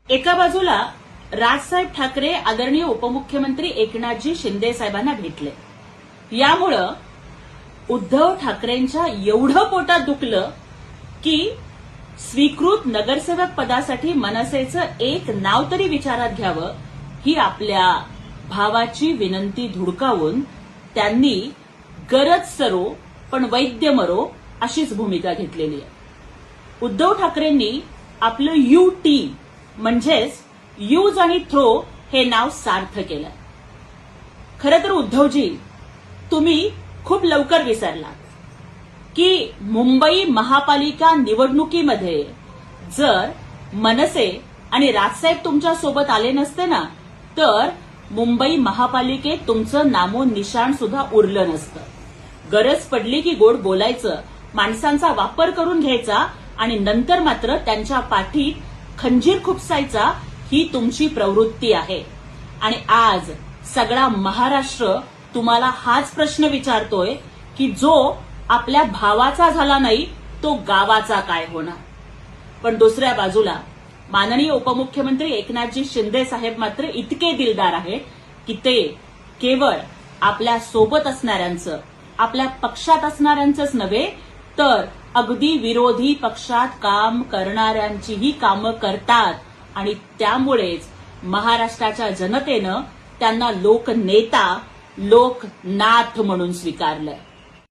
एका बाजूला राजसाहेब ठाकरे आदरणीय उपमुख्यमंत्री एकनाथजी शिंदे साहेबांना भेटले. यामुळं उद्धव ठाकरेंच्या एवढं पोटात दुखलं की स्वीकृत नगरसेवक पदासाठी मनसेचं एक नाव तरी विचारात घ्यावं ही आपल्या भावाची विनंती धुडकावून त्यांनी गरज सरो पण वैद्य मरो अशीच भूमिका घेतलेली आहे. उद्धव ठाकरेंनी आपलं UT म्हणजेच यूज आणि थ्रो हे नाव सार्थ केलं. खरं तर उद्धवजी, तुम्ही खूप लवकर विसरलात की मुंबई महापालिका निवडणुकीमध्ये जर मनसे आणि राजसाहेब तुमच्या सोबत आले नसते ना, तर मुंबई महापालिकेत तुमचं नामोनिशाण सुद्धा उरलं नसतं. गरज पडली की गोड बोलायचं, माणसांचा वापर करून घ्यायचा आणि नंतर मात्र त्यांच्या पाठीत खंजीर खुपसायचा ही तुमची प्रवृत्ती आहे. आणि आज सगळा महाराष्ट्र तुम्हाला हाच प्रश्न विचारतोय की जो आपल्या भावाचा झाला नाही तो गावाचा काय होणार. पण दुसऱ्या बाजूला माननीय उपमुख्यमंत्री एकनाथजी शिंदे साहेब मात्र इतके दिलदार आहेत की ते केवळ आपल्या सोबत असणाऱ्यांचं, आपल्या पक्षात असणाऱ्यांचंच नव्हे तर अगदी विरोधी पक्षात काम करणाऱ्यांचीही कामं करतात. आणि त्यामुळेच महाराष्ट्राच्या जनतेनं त्यांना लोकनेता, लोकनाथ म्हणून स्वीकारलंय.